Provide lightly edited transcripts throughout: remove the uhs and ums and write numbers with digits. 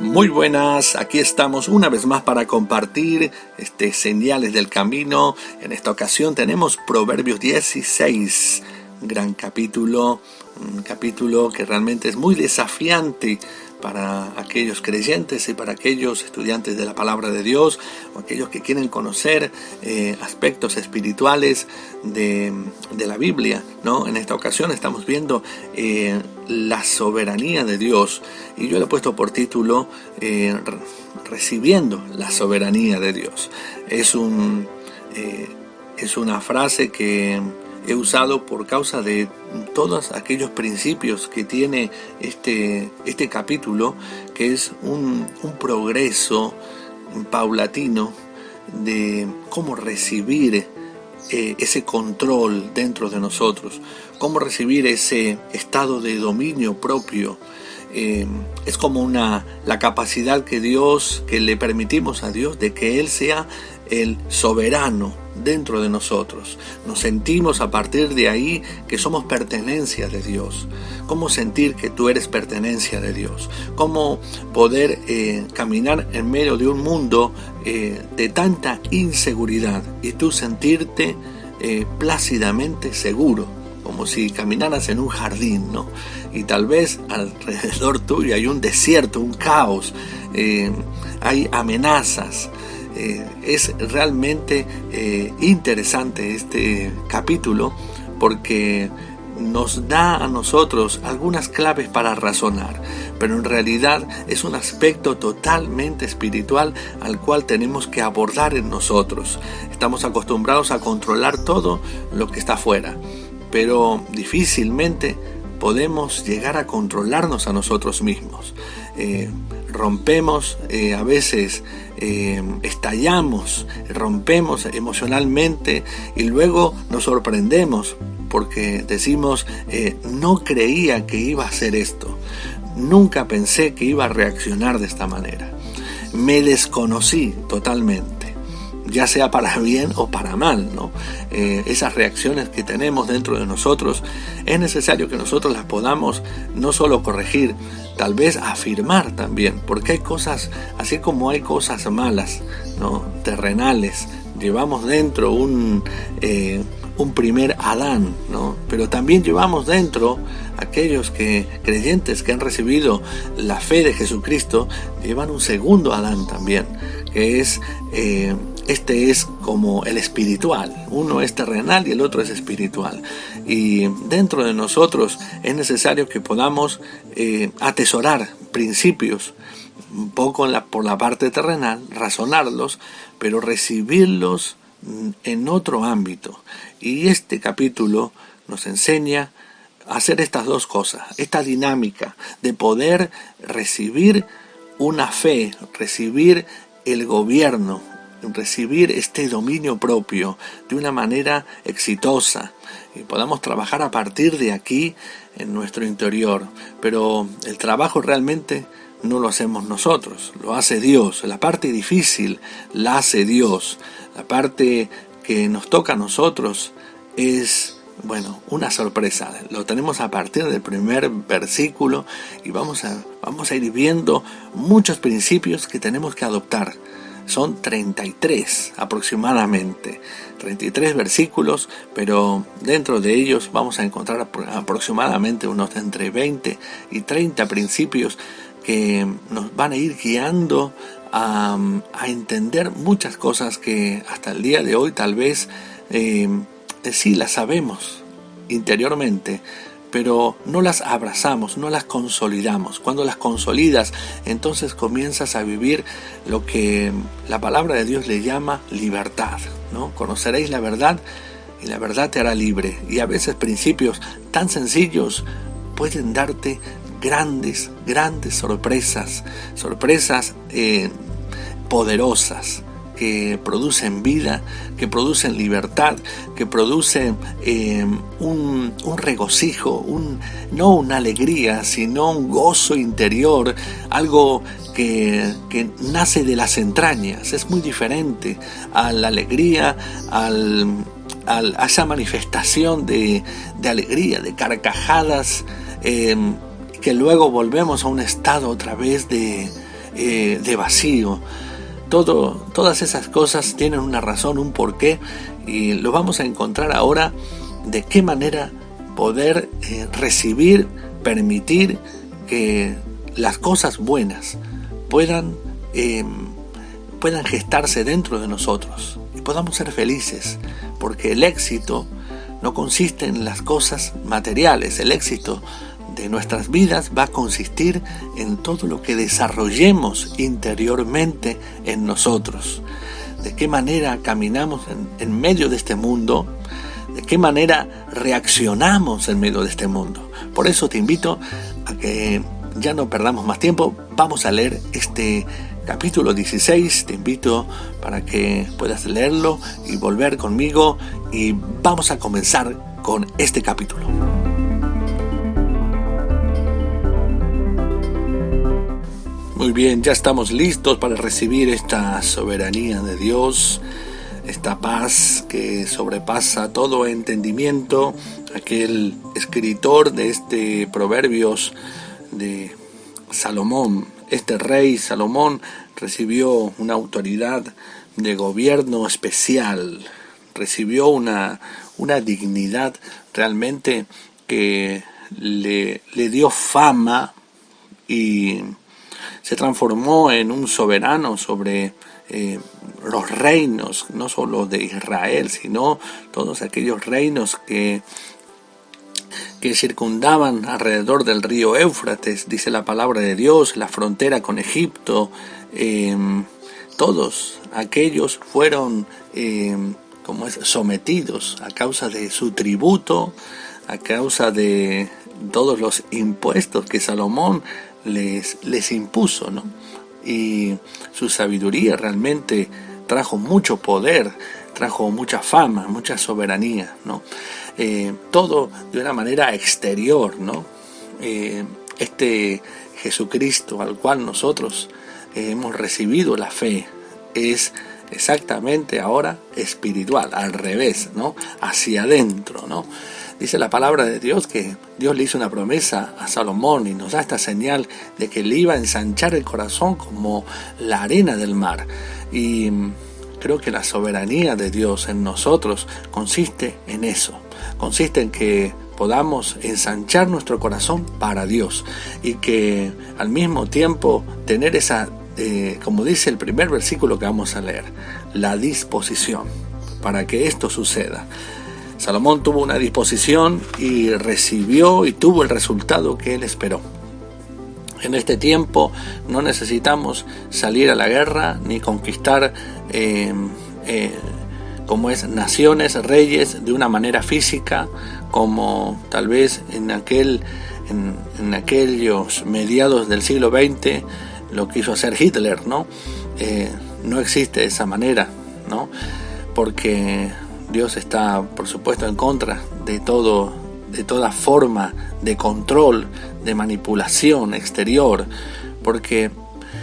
Muy buenas, aquí estamos una vez más para compartir señales del camino. En esta ocasión tenemos Proverbios 16, gran capítulo, un capítulo que realmente es muy desafiante para aquellos creyentes y para aquellos estudiantes de la palabra de Dios o aquellos que quieren conocer aspectos espirituales de la Biblia, ¿no? En esta ocasión estamos viendo la soberanía de Dios, y yo le he puesto por título recibiendo la soberanía de Dios. Es una frase que he usado por causa de todos aquellos principios que tiene este capítulo, que es un progreso paulatino de cómo recibir ese control dentro de nosotros, cómo recibir ese estado de dominio propio. Es como la capacidad que le permitimos a Dios de que Él sea el soberano dentro de nosotros. Nos sentimos a partir de ahí que somos pertenencia de Dios. ¿Cómo sentir que tú eres pertenencia de Dios? ¿Cómo poder caminar en medio de un mundo de tanta inseguridad y tú sentirte plácidamente seguro? Como si caminaras en un jardín, ¿no? Y tal vez alrededor tuyo hay un desierto, un caos, hay amenazas. Es realmente interesante este capítulo porque nos da a nosotros algunas claves para razonar, pero en realidad es un aspecto totalmente espiritual al cual tenemos que abordar en nosotros. Estamos acostumbrados a controlar todo lo que está afuera, pero difícilmente podemos llegar a controlarnos a nosotros mismos. Rompemos, a veces estallamos, rompemos emocionalmente y luego nos sorprendemos porque decimos, no creía que iba a hacer esto, nunca pensé que iba a reaccionar de esta manera, me desconocí totalmente, ya sea para bien o para mal, ¿no? Esas reacciones que tenemos dentro de nosotros, es necesario que nosotros las podamos no solo corregir, tal vez afirmar también, porque hay cosas, así como hay cosas malas, ¿no? Terrenales, llevamos dentro un primer Adán, ¿no? Pero también llevamos dentro aquellos creyentes que han recibido la fe de Jesucristo, llevan un segundo Adán también, que es este es como el espiritual. Uno es terrenal y el otro es espiritual. Y dentro de nosotros es necesario que podamos atesorar principios un poco por la parte terrenal, razonarlos, pero recibirlos en otro ámbito. Y este capítulo nos enseña a hacer estas dos cosas, esta dinámica de poder recibir una fe, recibir el gobierno, recibir este dominio propio de una manera exitosa y podamos trabajar a partir de aquí en nuestro interior. Pero el trabajo realmente no lo hacemos nosotros, lo hace Dios. La parte difícil la hace Dios. La parte que nos toca a nosotros es, una sorpresa. Lo tenemos a partir del primer versículo y vamos a ir viendo muchos principios que tenemos que adoptar. Son 33 aproximadamente, 33 versículos, pero dentro de ellos vamos a encontrar aproximadamente unos entre 20 y 30 principios que nos van a ir guiando a entender muchas cosas que hasta el día de hoy tal vez sí las sabemos interiormente, pero no las abrazamos, no las consolidamos. Cuando las consolidas, entonces comienzas a vivir lo que la palabra de Dios le llama libertad, ¿no? Conoceréis la verdad y la verdad te hará libre. Y a veces principios tan sencillos pueden darte grandes sorpresas poderosas, que producen vida, que producen libertad, que producen un regocijo, no una alegría, sino un gozo interior, algo que nace de las entrañas. Es muy diferente a la alegría, a esa manifestación de alegría, de carcajadas, que luego volvemos a un estado otra vez de de vacío. Todas esas cosas tienen una razón, un porqué, y lo vamos a encontrar ahora de qué manera poder recibir, permitir que las cosas buenas puedan gestarse dentro de nosotros y podamos ser felices, porque el éxito no consiste en las cosas materiales. El éxito de nuestras vidas va a consistir en todo lo que desarrollemos interiormente en nosotros. De qué manera caminamos en medio de este mundo, de qué manera reaccionamos en medio de este mundo. Por eso te invito a que ya no perdamos más tiempo. Vamos a leer este capítulo 16, te invito para que puedas leerlo y volver conmigo, y vamos a comenzar con este capítulo. Muy bien, ya estamos listos para recibir esta soberanía de Dios, esta paz que sobrepasa todo entendimiento. Aquel escritor de este Proverbios de Salomón, este rey Salomón, recibió una autoridad de gobierno especial, recibió una dignidad realmente que le dio fama y se transformó en un soberano sobre los reinos, no solo de Israel, sino todos aquellos reinos que circundaban alrededor del río Éufrates, dice la palabra de Dios, la frontera con Egipto. Todos aquellos fueron sometidos a causa de su tributo, a causa de todos los impuestos que Salomón les impuso, ¿no? Y su sabiduría realmente trajo mucho poder, trajo mucha fama, mucha soberanía, ¿no? Todo de una manera exterior, ¿no? Este Jesucristo al cual nosotros hemos recibido la fe es exactamente ahora espiritual, al revés, ¿no? Hacia adentro, ¿no? Dice la palabra de Dios que Dios le hizo una promesa a Salomón y nos da esta señal de que le iba a ensanchar el corazón como la arena del mar. Y creo que la soberanía de Dios en nosotros consiste en eso, consiste en que podamos ensanchar nuestro corazón para Dios y que al mismo tiempo tener esa, como dice el primer versículo que vamos a leer, la disposición para que esto suceda. Salomón tuvo una disposición y recibió y tuvo el resultado que él esperó. En este tiempo no necesitamos salir a la guerra ni conquistar naciones, reyes de una manera física, como tal vez en aquellos mediados del siglo XX lo quiso hacer Hitler, ¿no? No existe esa manera, ¿no? Porque Dios está, por supuesto, en contra de toda forma de control, de manipulación exterior, porque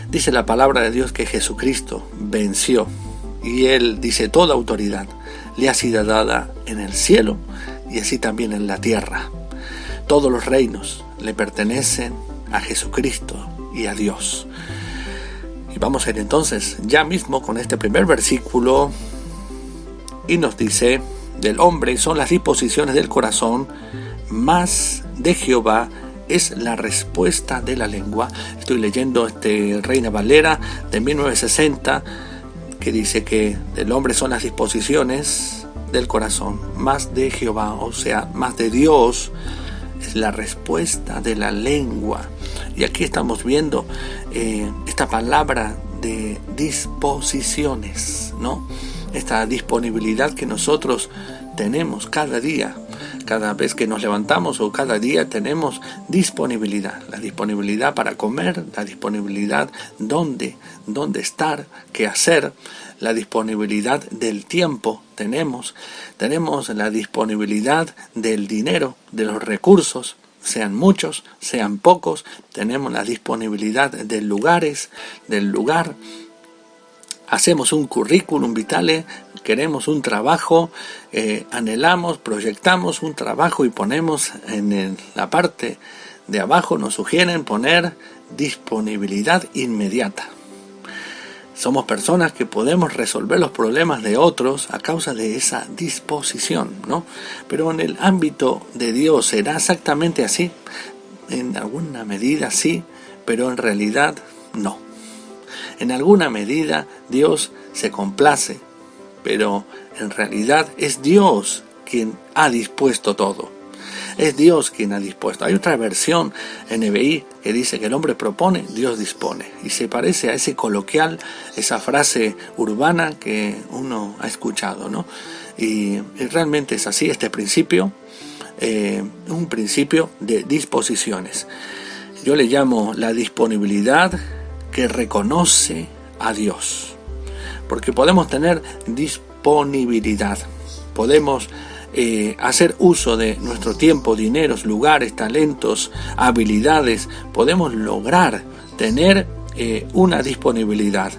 dice la palabra de Dios que Jesucristo venció, y Él dice: toda autoridad le ha sido dada en el cielo y así también en la tierra. Todos los reinos le pertenecen a Jesucristo y a Dios. Y vamos a ir entonces ya mismo con este primer versículo. Y nos dice: del hombre son las disposiciones del corazón, mas de Jehová es la respuesta de la lengua. Estoy leyendo Reina Valera de 1960, que dice que del hombre son las disposiciones del corazón, más de Jehová, o sea, más de Dios, es la respuesta de la lengua. Y aquí estamos viendo esta palabra de disposiciones, ¿no? Esta disponibilidad que nosotros tenemos cada día, cada vez que nos levantamos o cada día tenemos disponibilidad, la disponibilidad para comer, la disponibilidad dónde estar, qué hacer, la disponibilidad del tiempo tenemos la disponibilidad del dinero, de los recursos, sean muchos, sean pocos, tenemos la disponibilidad del lugar. Hacemos un currículum vitae, queremos un trabajo, anhelamos, proyectamos un trabajo y ponemos en la parte de abajo, nos sugieren poner disponibilidad inmediata. Somos personas que podemos resolver los problemas de otros a causa de esa disposición, ¿no? Pero en el ámbito de Dios, ¿será exactamente así? En alguna medida sí, pero en realidad no. En alguna medida Dios se complace, pero en realidad es Dios quien ha dispuesto todo. Es Dios quien ha dispuesto. Hay otra versión en NBI que dice que el hombre propone, Dios dispone. Y se parece a ese coloquial, esa frase urbana que uno ha escuchado, ¿no? Y realmente es así este principio, un principio de disposiciones. Yo le llamo la disponibilidad que reconoce a Dios. Porque podemos tener disponibilidad, podemos hacer uso de nuestro tiempo, dineros, lugares, talentos, habilidades. Podemos lograr tener una disponibilidad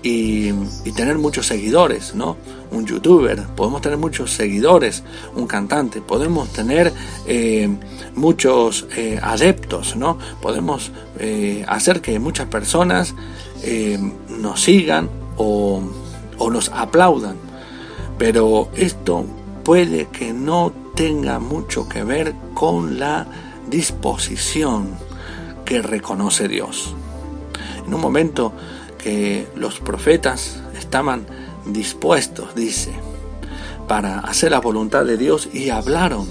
y tener muchos seguidores, ¿no? Un youtuber, podemos tener muchos seguidores, un cantante, podemos tener muchos adeptos, ¿no? Podemos hacer que muchas personas nos sigan o nos aplaudan, pero esto puede que no tenga mucho que ver con la disposición que reconoce Dios. En un momento que los profetas estaban dispuestos, dice, para hacer la voluntad de Dios y hablaron.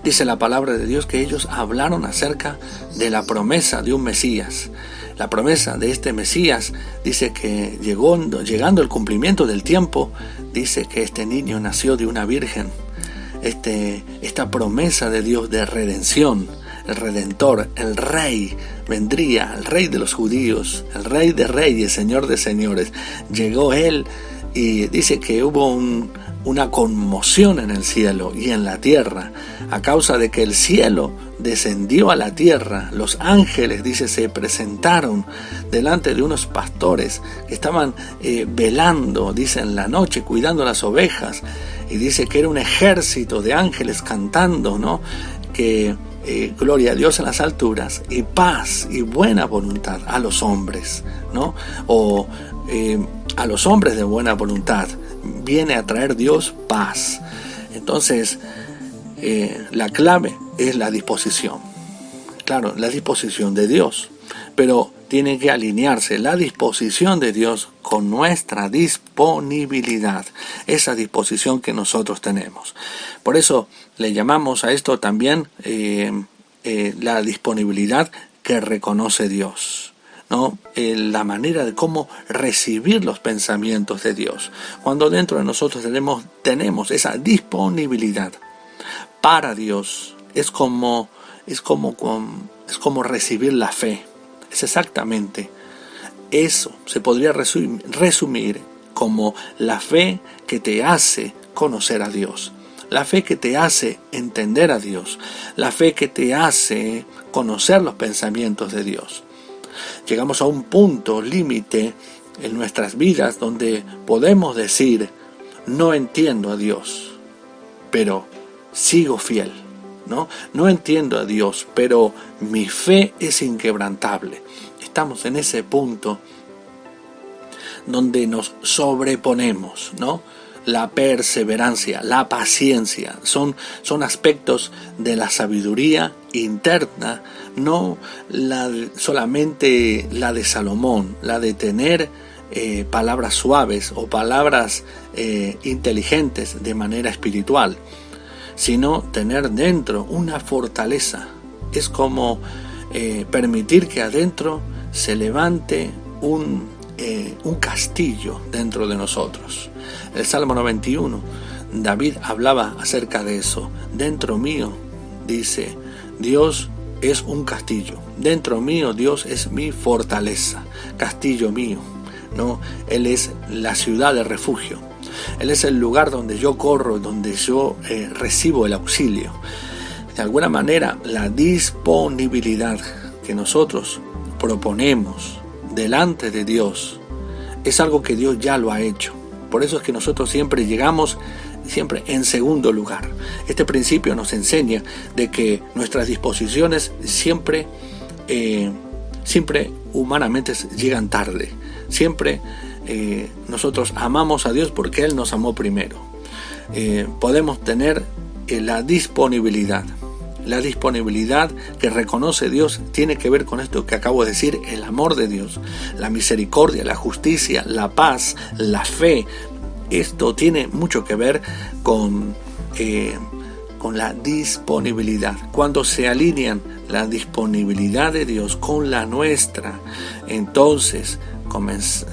Dice la palabra de Dios que ellos hablaron acerca de la promesa de un Mesías. La promesa de este Mesías dice que llegando el cumplimiento del tiempo, dice que este niño nació de una virgen. Esta promesa de Dios de redención, el Redentor, el Rey, vendría, el Rey de los judíos, el Rey de reyes, Señor de señores. Llegó Él y dice que hubo una conmoción en el cielo y en la tierra, a causa de que el cielo descendió a la tierra. Los ángeles, dice, se presentaron delante de unos pastores que estaban velando, dice, en la noche, cuidando las ovejas, y dice que era un ejército de ángeles cantando, ¿no? Que gloria a Dios en las alturas y paz y buena voluntad a los hombres, ¿no? O a los hombres de buena voluntad viene a traer Dios paz. Entonces la clave es la disposición. Claro, la disposición de Dios, pero tiene que alinearse la disposición de Dios con nuestra disponibilidad, esa disposición que nosotros tenemos. Por eso le llamamos a esto también la disponibilidad que reconoce Dios, ¿no? La manera de cómo recibir los pensamientos de Dios. Cuando dentro de nosotros tenemos esa disponibilidad para Dios, es como recibir la fe. Es exactamente eso. Se podría resumir como la fe que te hace conocer a Dios, la fe que te hace entender a Dios, la fe que te hace conocer los pensamientos de Dios. Llegamos a un punto límite en nuestras vidas donde podemos decir: no entiendo a Dios, pero sigo fiel. No entiendo a Dios, pero mi fe es inquebrantable. Estamos en ese punto donde nos sobreponemos, ¿no? La perseverancia, la paciencia, son aspectos de la sabiduría interna, no solamente la de Salomón, la de tener palabras suaves o palabras inteligentes de manera espiritual, sino tener dentro una fortaleza. Es como permitir que adentro se levante un castillo dentro de nosotros. El Salmo 91, David hablaba acerca de eso. Dentro mío, dice, Dios es un castillo. Dentro mío, Dios es mi fortaleza, castillo mío, ¿no? Él es la ciudad de refugio. Él es el lugar donde yo corro, donde yo recibo el auxilio. De alguna manera, la disponibilidad que nosotros proponemos delante de Dios es algo que Dios ya lo ha hecho. Por eso es que nosotros siempre llegamos en segundo lugar. Este principio nos enseña de que nuestras disposiciones siempre siempre humanamente llegan tarde. Siempre nosotros amamos a Dios porque Él nos amó primero. Podemos tener la disponibilidad. La disponibilidad que reconoce Dios tiene que ver con esto que acabo de decir, el amor de Dios, la misericordia, la justicia, la paz, la fe. Esto tiene mucho que ver con la disponibilidad. Cuando se alinean la disponibilidad de Dios con la nuestra, entonces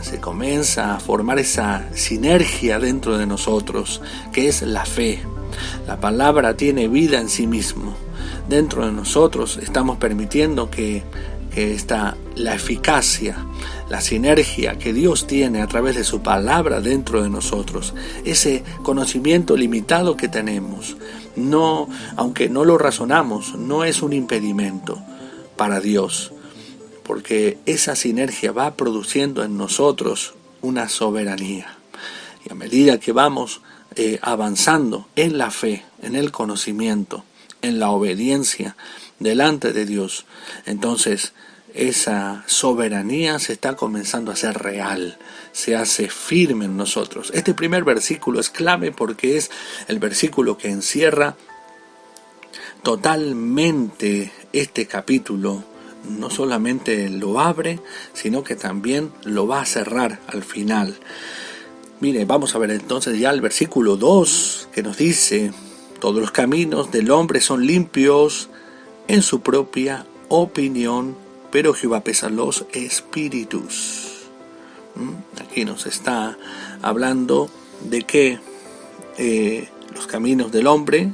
se comienza a formar esa sinergia dentro de nosotros, que es la fe. La palabra tiene vida en sí mismo. Dentro de nosotros estamos permitiendo que está la eficacia, la sinergia que Dios tiene a través de su palabra dentro de nosotros. Ese conocimiento limitado que tenemos, aunque no lo razonamos, no es un impedimento para Dios, porque esa sinergia va produciendo en nosotros una soberanía. Y a medida que vamos avanzando en la fe, en el conocimiento, en la obediencia delante de Dios, entonces esa soberanía se está comenzando a hacer real, se hace firme en nosotros. Este primer versículo es clave porque es el versículo que encierra totalmente este capítulo. No solamente lo abre, sino que también lo va a cerrar al final. Mire, vamos a ver entonces ya el versículo 2 que nos dice: todos los caminos del hombre son limpios en su propia opinión, pero Jehová pesa los espíritus. Aquí nos está hablando de que los caminos del hombre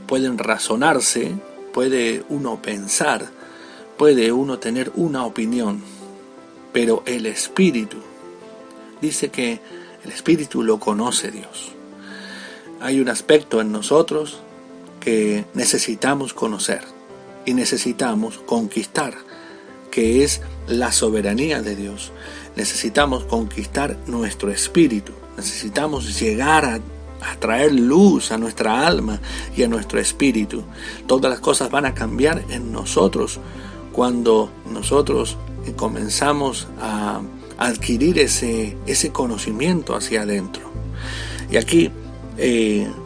pueden razonarse, puede uno pensar, puede uno tener una opinión, pero el espíritu, dice que el espíritu lo conoce Dios. Hay un aspecto en nosotros que necesitamos conocer y necesitamos conquistar, que es la soberanía de Dios. Necesitamos conquistar nuestro espíritu, necesitamos llegar a traer luz a nuestra alma y a nuestro espíritu. Todas las cosas van a cambiar en nosotros cuando nosotros comenzamos a adquirir ese conocimiento hacia adentro. Y aquí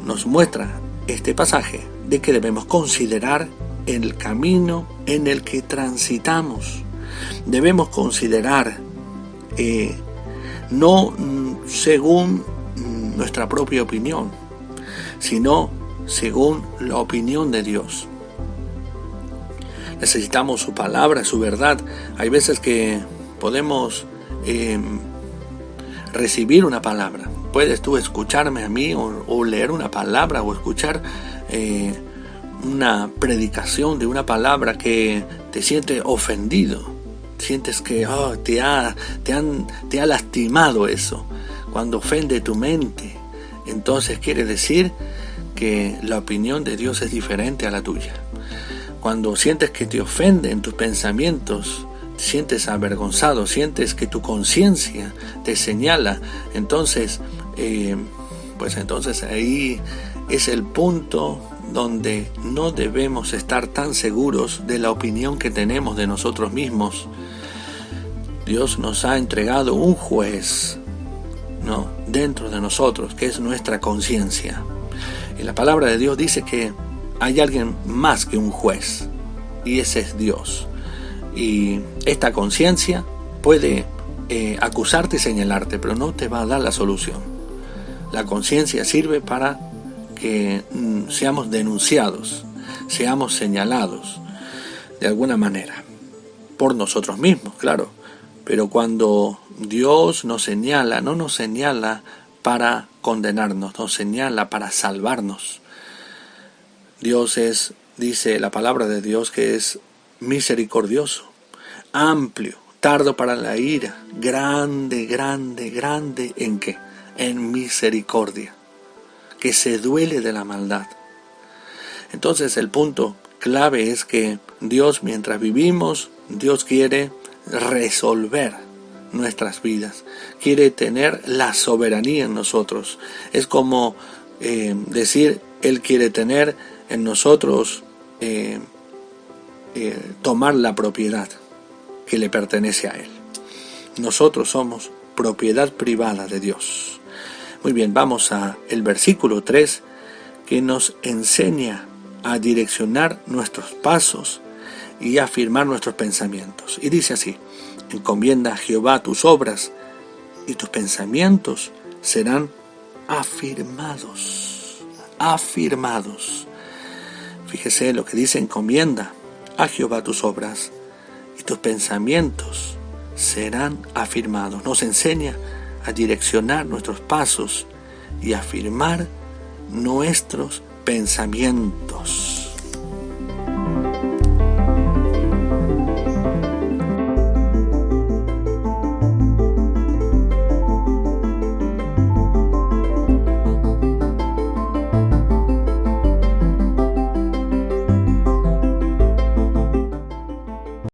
nos muestra este pasaje de que debemos considerar el camino en el que transitamos. Debemos considerar no según nuestra propia opinión, sino según la opinión de Dios. Necesitamos su palabra, su verdad. Hay veces que podemos recibir una palabra. Puedes tú escucharme a mí o leer una palabra o escuchar una predicación de una palabra que te siente ofendido. Sientes que te ha lastimado eso. Cuando ofende tu mente, entonces quiere decir que la opinión de Dios es diferente a la tuya. Cuando sientes que te ofenden tus pensamientos, te sientes avergonzado, sientes que tu conciencia te señala, entonces ahí es el punto donde no debemos estar tan seguros de la opinión que tenemos de nosotros mismos. Dios nos ha entregado un juez, dentro de nosotros, que es nuestra conciencia. Y la palabra de Dios dice que hay alguien más que un juez, y ese es Dios. Y esta conciencia puede acusarte y señalarte, pero no te va a dar la solución. La conciencia sirve para que seamos denunciados, seamos señalados de alguna manera, por nosotros mismos, claro. Pero cuando Dios nos señala, no nos señala para condenarnos, nos señala para salvarnos. Dios dice la palabra de Dios, que es misericordioso, amplio, tardo para la ira, grande, ¿en qué? En misericordia, que se duele de la maldad. Entonces el punto clave es que Dios, mientras vivimos, Dios quiere resolver nuestras vidas, quiere tener la soberanía en nosotros. Es como decir, Él quiere tener en nosotros tomar la propiedad que le pertenece a Él. Nosotros somos propiedad privada de Dios. Muy bien, vamos a el versículo 3, que nos enseña a direccionar nuestros pasos y a afirmar nuestros pensamientos. Y dice así: encomienda a Jehová tus obras y tus pensamientos serán afirmados. Afirmados. Fíjese lo que dice: encomienda a Jehová tus obras y tus pensamientos serán afirmados. Nos enseña a direccionar nuestros pasos y a afirmar nuestros pensamientos.